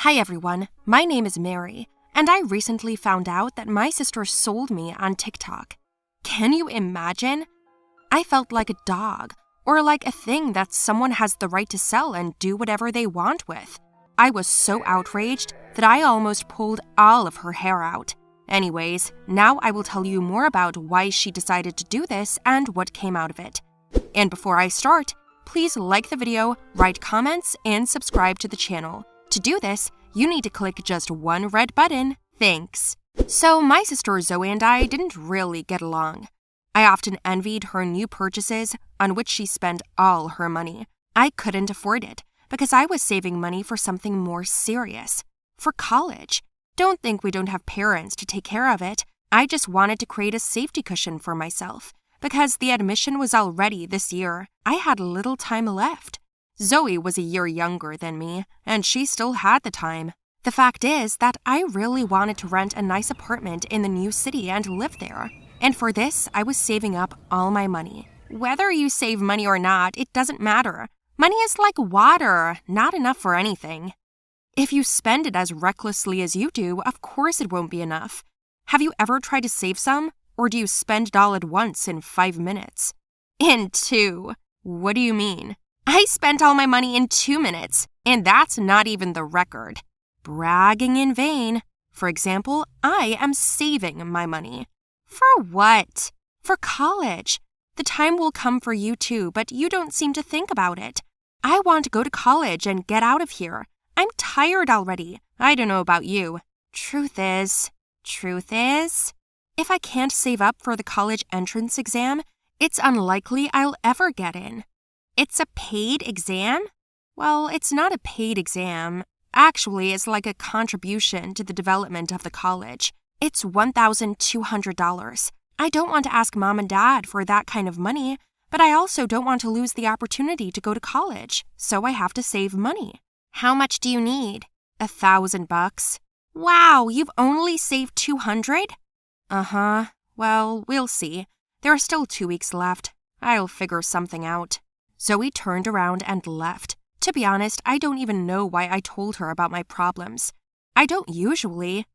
Hi everyone, my name is Mary, and I recently found out that my sister sold me on TikTok. Can you imagine? I felt like a dog, or like a thing that someone has the right to sell and do whatever they want with. I was so outraged that I almost pulled all of her hair out. Anyways, now I will tell you more about why she decided to do this and what came out of it. And before I start, please like the video, write comments, and subscribe to the channel. To do this, you need to click just one red button. Thanks. So my sister Zoe and I didn't really get along. I often envied her new purchases on which she spent all her money. I couldn't afford it because I was saving money for something more serious. For college. Don't think we don't have parents to take care of it. I just wanted to create a safety cushion for myself because the admission was already this year. I had little time left. Zoe was a year younger than me, and she still had the time. The fact is that I really wanted to rent a nice apartment in the new city and live there. And for this, I was saving up all my money. Whether you save money or not, it doesn't matter. Money is like water, not enough for anything. If you spend it as recklessly as you do, of course it won't be enough. Have you ever tried to save some, or do you spend it all at once in 5 minutes? In 2? What do you mean? I spent all my money in 2 minutes, and that's not even the record. Bragging in vain. For example, I am saving my money. For what? For college. The time will come for you too, but you don't seem to think about it. I want to go to college and get out of here. I'm tired already. I don't know about you. Truth is, if I can't save up for the college entrance exam, it's unlikely I'll ever get in. It's a paid exam? Well, it's not a paid exam. Actually, it's like a contribution to the development of the college. It's $1,200. I don't want to ask mom and dad for that kind of money, but I also don't want to lose the opportunity to go to college, so I have to save money. How much do you need? $1,000. Wow, you've only saved $200? Uh-huh. Well, we'll see. There are still 2 weeks left. I'll figure something out. Zoe turned around and left. To be honest, I don't even know why I told her about my problems. I don't usually.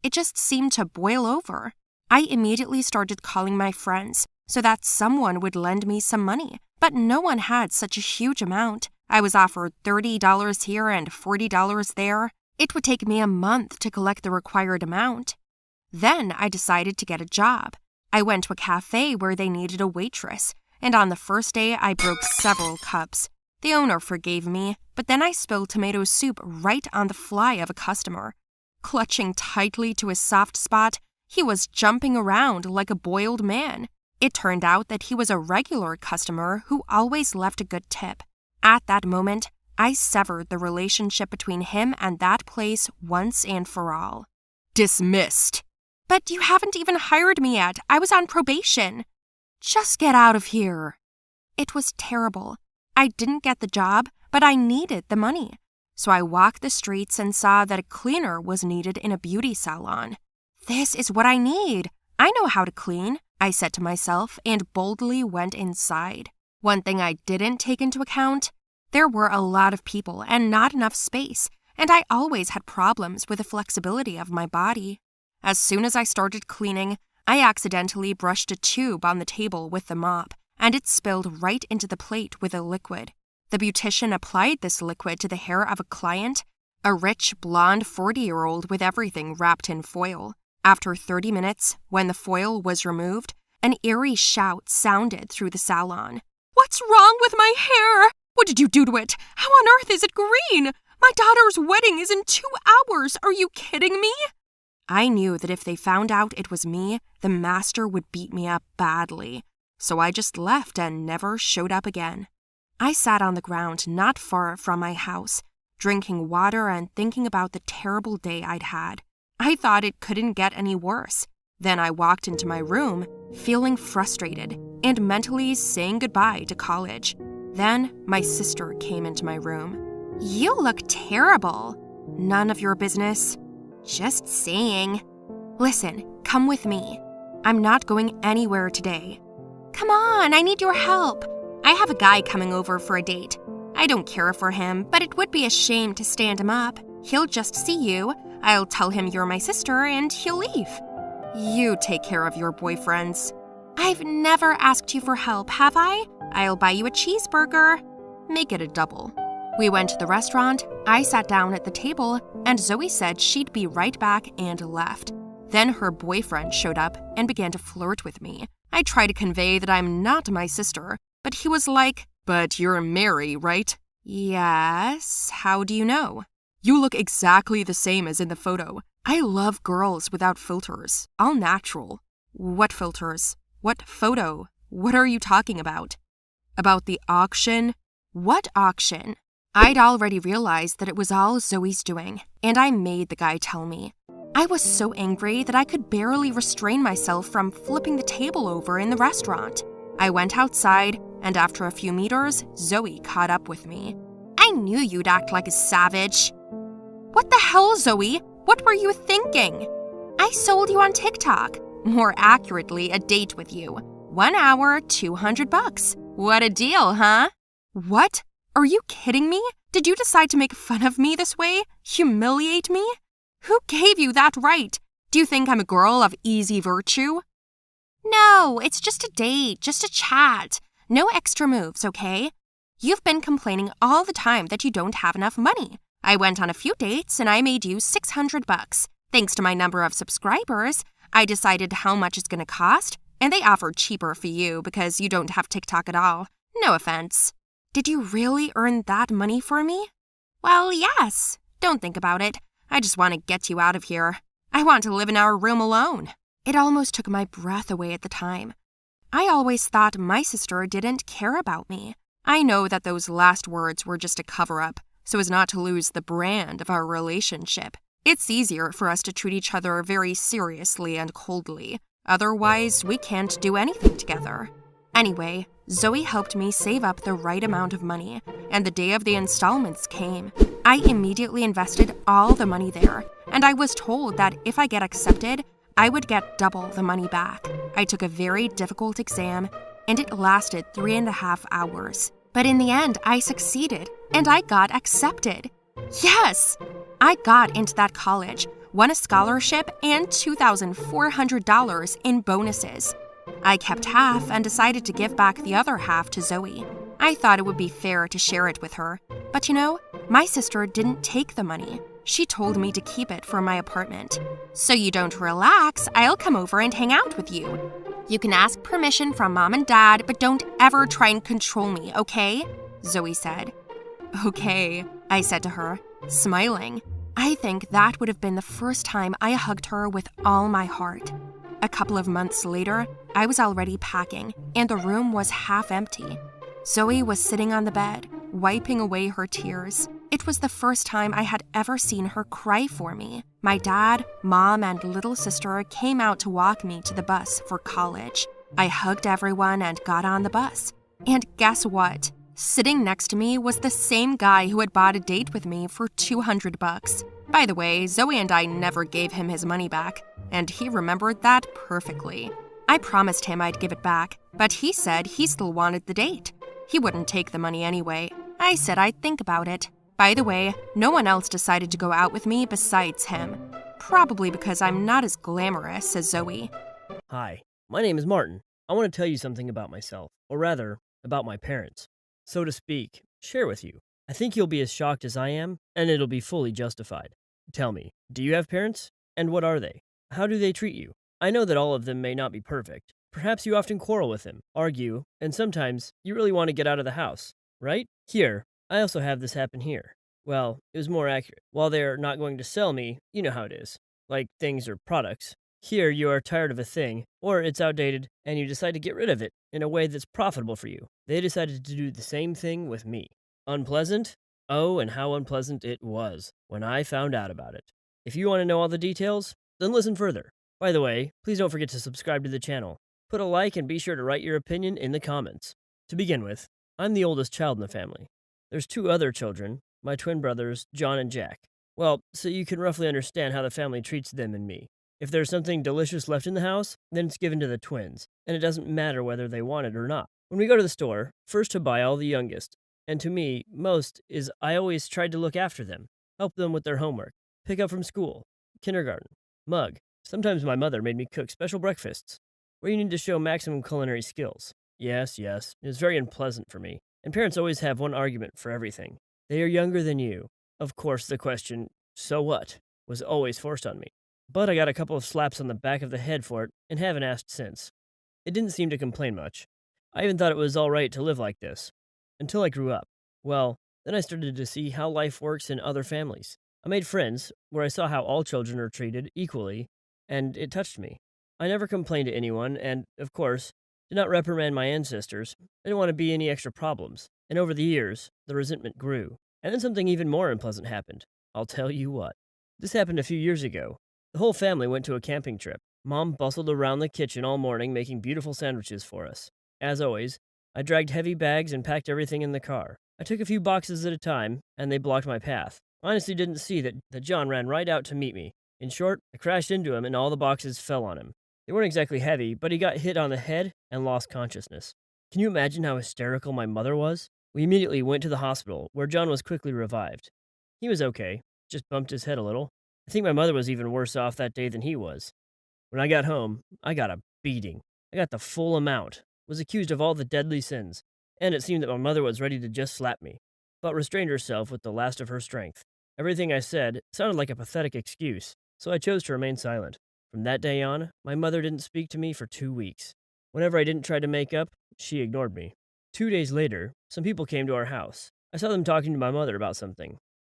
It just seemed to boil over. I immediately started calling my friends so that someone would lend me some money, but no one had such a huge amount. I was offered $30 here and $40 there. It would take me a month to collect the required amount. Then I decided to get a job. I went to a cafe where they needed a waitress, and on the first day I broke several cups. The owner forgave me, but then I spilled tomato soup right on the fly of a customer. Clutching tightly to his soft spot, he was jumping around like a boiled man. It turned out that he was a regular customer who always left a good tip. At that moment, I severed the relationship between him and that place once and for all. Dismissed. But you haven't even hired me yet. I was on probation. Just get out of here. It was terrible. I didn't get the job, but I needed the money. So I walked the streets and saw that a cleaner was needed in a beauty salon. This is what I need. I know how to clean, I said to myself and boldly went inside. One thing I didn't take into account, there were a lot of people and not enough space, and I always had problems with the flexibility of my body. As soon as I started cleaning, I accidentally brushed a tube on the table with the mop, and it spilled right into the plate with a liquid. The beautician applied this liquid to the hair of a client, a rich, blonde 40-year-old with everything wrapped in foil. After 30 minutes, when the foil was removed, an eerie shout sounded through the salon. What's wrong with my hair? What did you do to it? How on earth is it green? My daughter's wedding is in 2 hours. Are you kidding me? I knew that if they found out it was me, the master would beat me up badly. So I just left and never showed up again. I sat on the ground not far from my house, drinking water and thinking about the terrible day I'd had. I thought it couldn't get any worse. Then I walked into my room, feeling frustrated and mentally saying goodbye to college. Then my sister came into my room. You look terrible. None of your business. Just saying. Listen, come with me. I'm not going anywhere today. Come on, I need your help. I have a guy coming over for a date. I don't care for him, but it would be a shame to stand him up. He'll just see you, I'll tell him you're my sister, and he'll leave. You take care of your boyfriends. I've never asked you for help, have I? I'll buy you a cheeseburger. Make it a double. We went to the restaurant, I sat down at the table, and Zoe said she'd be right back and left. Then her boyfriend showed up and began to flirt with me. I tried to convey that I'm not my sister, but he was like, "But you're Mary, right?" "Yes, how do you know?" "You look exactly the same as in the photo. I love girls without filters, all natural." "What filters? What photo? What are you talking about?" "About the auction." "What auction?" I'd already realized that it was all Zoe's doing, and I made the guy tell me. I was so angry that I could barely restrain myself from flipping the table over in the restaurant. I went outside, and after a few meters, Zoe caught up with me. "I knew you'd act like a savage." "What the hell, Zoe? What were you thinking?" "I sold you on TikTok. More accurately, a date with you. 1 hour, $200. What a deal, huh?" "What? Are you kidding me? Did you decide to make fun of me this way? Humiliate me? Who gave you that right? Do you think I'm a girl of easy virtue?" "No, it's just a date, just a chat. No extra moves, okay? You've been complaining all the time that you don't have enough money. I went on a few dates and I made you $600. Thanks to my number of subscribers, I decided how much it's gonna cost, and they offered cheaper for you because you don't have TikTok at all. No offense." "Did you really earn that money for me?" "Well, yes. Don't think about it. I just want to get you out of here. I want to live in our room alone." It almost took my breath away at the time. I always thought my sister didn't care about me. I know that those last words were just a cover-up, so as not to lose the brand of our relationship. It's easier for us to treat each other very seriously and coldly. Otherwise, we can't do anything together. Anyway, Zoe helped me save up the right amount of money, and the day of the installments came. I immediately invested all the money there, and I was told that if I get accepted, I would get double the money back. I took a very difficult exam, and it lasted 3.5 hours. But in the end, I succeeded, and I got accepted. Yes! I got into that college, won a scholarship, and $2,400 in bonuses. I kept half and decided to give back the other half to Zoe. I thought it would be fair to share it with her. But you know, my sister didn't take the money. She told me to keep it for my apartment. "So you don't relax, I'll come over and hang out with you. You can ask permission from Mom and Dad, but don't ever try and control me, okay?" Zoe said. "Okay," I said to her, smiling. I think that would have been the first time I hugged her with all my heart. A couple of months later, I was already packing, and the room was half empty. Zoe was sitting on the bed, wiping away her tears. It was the first time I had ever seen her cry for me. My dad, mom, and little sister came out to walk me to the bus for college. I hugged everyone and got on the bus. And guess what? Sitting next to me was the same guy who had bought a date with me for $200. By the way, Zoe and I never gave him his money back, and he remembered that perfectly. I promised him I'd give it back, but he said he still wanted the date. He wouldn't take the money anyway. I said I'd think about it. By the way, no one else decided to go out with me besides him. Probably because I'm not as glamorous as Zoe. Hi, my name is Martin. I want to tell you something about myself, or rather, about my parents. So to speak, share with you. I think you'll be as shocked as I am, and it'll be fully justified. Tell me, do you have parents? And what are they? How do they treat you? I know that all of them may not be perfect. Perhaps you often quarrel with them, argue, and sometimes you really want to get out of the house, right? Here, I also have this happen here. Well, it was more accurate. While they're not going to sell me, you know how it is. Like things or products. Here you are tired of a thing, or it's outdated, and you decide to get rid of it in a way that's profitable for you. They decided to do the same thing with me. Unpleasant? Oh, and how unpleasant it was when I found out about it. If you want to know all the details, then listen further. By the way, please don't forget to subscribe to the channel. Put a like and be sure to write your opinion in the comments. To begin with, I'm the oldest child in the family. There's 2 other children, my twin brothers, John and Jack. Well, so you can roughly understand how the family treats them and me. If there's something delicious left in the house, then it's given to the twins, and it doesn't matter whether they want it or not. When we go to the store, first to buy all the youngest, and to me, most, is I always tried to look after them. help them with their homework, pick up from school, kindergarten, mug. Sometimes my mother made me cook special breakfasts where you need to show maximum culinary skills. Yes, yes, it was very unpleasant for me. And parents always have one argument for everything. They are younger than you. Of course, the question, so what, was always forced on me. But I got a couple of slaps on the back of the head for it and haven't asked since. It didn't seem to complain much. I even thought it was all right to live like this. Until I grew up. Well, then I started to see how life works in other families. I made friends where I saw how all children are treated equally, and it touched me. I never complained to anyone, and, of course, did not reprimand my ancestors. I didn't want to be any extra problems. And over the years, the resentment grew. And then something even more unpleasant happened. I'll tell you what. This happened a few years ago. The whole family went to a camping trip. Mom bustled around the kitchen all morning making beautiful sandwiches for us. As always, I dragged heavy bags and packed everything in the car. I took a few boxes at a time, and they blocked my path. I honestly didn't see that John ran right out to meet me. In short, I crashed into him and all the boxes fell on him. They weren't exactly heavy, but he got hit on the head and lost consciousness. Can you imagine how hysterical my mother was? We immediately went to the hospital, where John was quickly revived. He was okay, just bumped his head a little. I think my mother was even worse off that day than he was. When I got home, I got a beating. I got the full amount, was accused of all the deadly sins, and it seemed that my mother was ready to just slap me, but restrained herself with the last of her strength. Everything I said sounded like a pathetic excuse, so I chose to remain silent. From that day on, my mother didn't speak to me for 2 weeks. Whenever I didn't try to make up, she ignored me. 2 days later, some people came to our house. I saw them talking to my mother about something.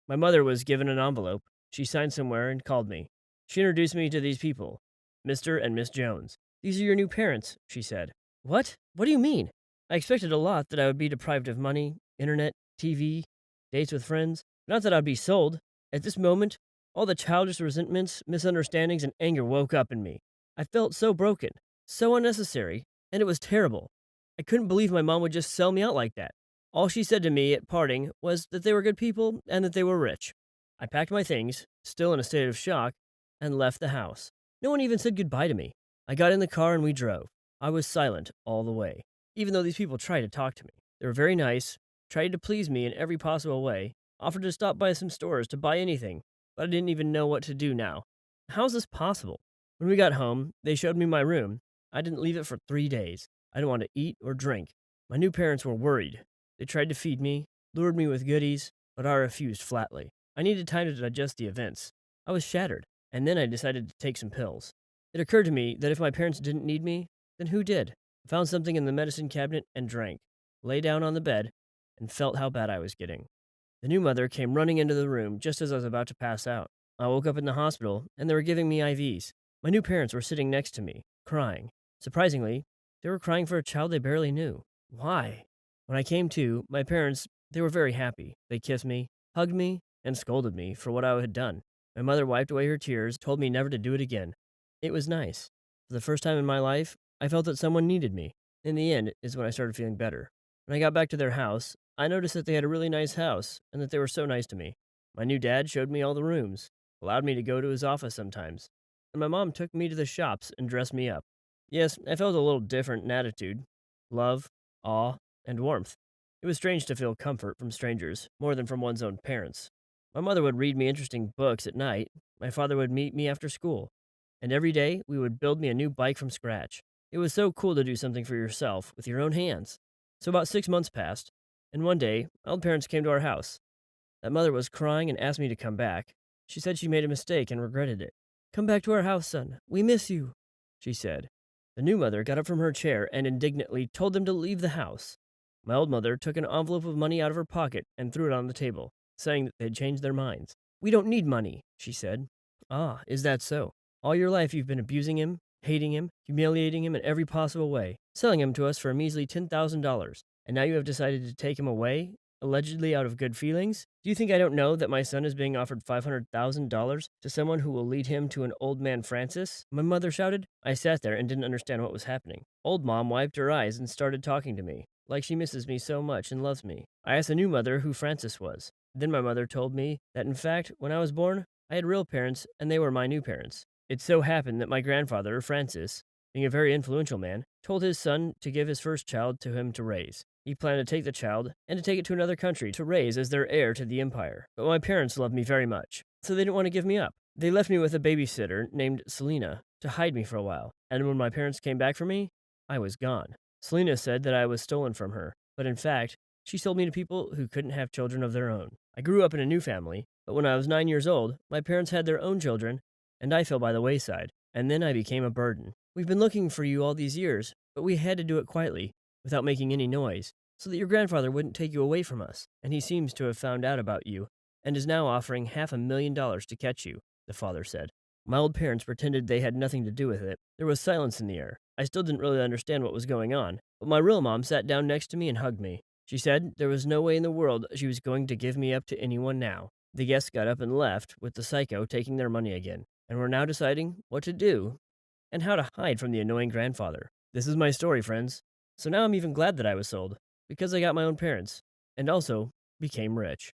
My mother was given an envelope. She signed somewhere and called me. She introduced me to these people, Mr. and Miss Jones. These are your new parents, she said. What? What do you mean? I expected a lot, that I would be deprived of money, internet, TV, dates with friends. Not that I'd be sold. At this moment, all the childish resentments, misunderstandings, and anger woke up in me. I felt so broken, so unnecessary, and it was terrible. I couldn't believe my mom would just sell me out like that. All she said to me at parting was that they were good people and that they were rich. I packed my things, still in a state of shock, and left the house. No one even said goodbye to me. I got in the car and we drove. I was silent all the way, even though these people tried to talk to me. They were very nice, tried to please me in every possible way, offered to stop by some stores to buy anything, but I didn't even know what to do now. How is this possible? When we got home, they showed me my room. I didn't leave it for 3 days. I didn't want to eat or drink. My new parents were worried. They tried to feed me, lured me with goodies, but I refused flatly. I needed time to digest the events. I was shattered, and then I decided to take some pills. It occurred to me that if my parents didn't need me, then who did? I found something in the medicine cabinet and drank, lay down on the bed, and felt how bad I was getting. The new mother came running into the room just as I was about to pass out. I woke up in the hospital, and they were giving me IVs. My new parents were sitting next to me, crying. Surprisingly, they were crying for a child they barely knew. Why? When I came to, my parents, they were very happy. They kissed me, hugged me, and scolded me for what I had done. My mother wiped away her tears, told me never to do it again. It was nice. For the first time in my life, I felt that someone needed me. In the end is when I started feeling better. When I got back to their house, I noticed that they had a really nice house and that they were so nice to me. My new dad showed me all the rooms, allowed me to go to his office sometimes, and my mom took me to the shops and dressed me up. Yes, I felt a little different in attitude. Love, awe, and warmth. It was strange to feel comfort from strangers, more than from one's own parents. My mother would read me interesting books at night, my father would meet me after school, and every day we would build me a new bike from scratch. It was so cool to do something for yourself with your own hands. So about 6 months passed, and one day, my old parents came to our house. That mother was crying and asked me to come back. She said she made a mistake and regretted it. "Come back to our house, son. We miss you," she said. The new mother got up from her chair and indignantly told them to leave the house. My old mother took an envelope of money out of her pocket and threw it on the table, saying that they'd changed their minds. "We don't need money," she said. "Ah, is that so? All your life you've been abusing him, hating him, humiliating him in every possible way, selling him to us for a measly $10,000, and now you have decided to take him away, allegedly out of good feelings? Do you think I don't know that my son is being offered $500,000 to someone who will lead him to an old man Francis?" my mother shouted. I sat there and didn't understand what was happening. Old Mom wiped her eyes and started talking to me, like she misses me so much and loves me. I asked the new mother who Francis was. Then my mother told me that in fact, when I was born, I had real parents and they were my new parents. It so happened that my grandfather, Francis, being a very influential man, told his son to give his first child to him to raise. He planned to take the child and to take it to another country to raise as their heir to the empire. But my parents loved me very much, so they didn't want to give me up. They left me with a babysitter named Selena to hide me for a while, and when my parents came back for me, I was gone. Selena said that I was stolen from her, but in fact, she sold me to people who couldn't have children of their own. I grew up in a new family, but when I was 9 years old, my parents had their own children, and I fell by the wayside, and then I became a burden. We've been looking for you all these years, but we had to do it quietly, without making any noise, so that your grandfather wouldn't take you away from us, and he seems to have found out about you, and is now offering $500,000 to catch you, the father said. My old parents pretended they had nothing to do with it. There was silence in the air. I still didn't really understand what was going on, but my real mom sat down next to me and hugged me. She said there was no way in the world she was going to give me up to anyone now. The guests got up and left, with the psycho taking their money again, and we're now deciding what to do and how to hide from the annoying grandfather. This is my story, friends. So now I'm even glad that I was sold, because I got my own parents, and also became rich.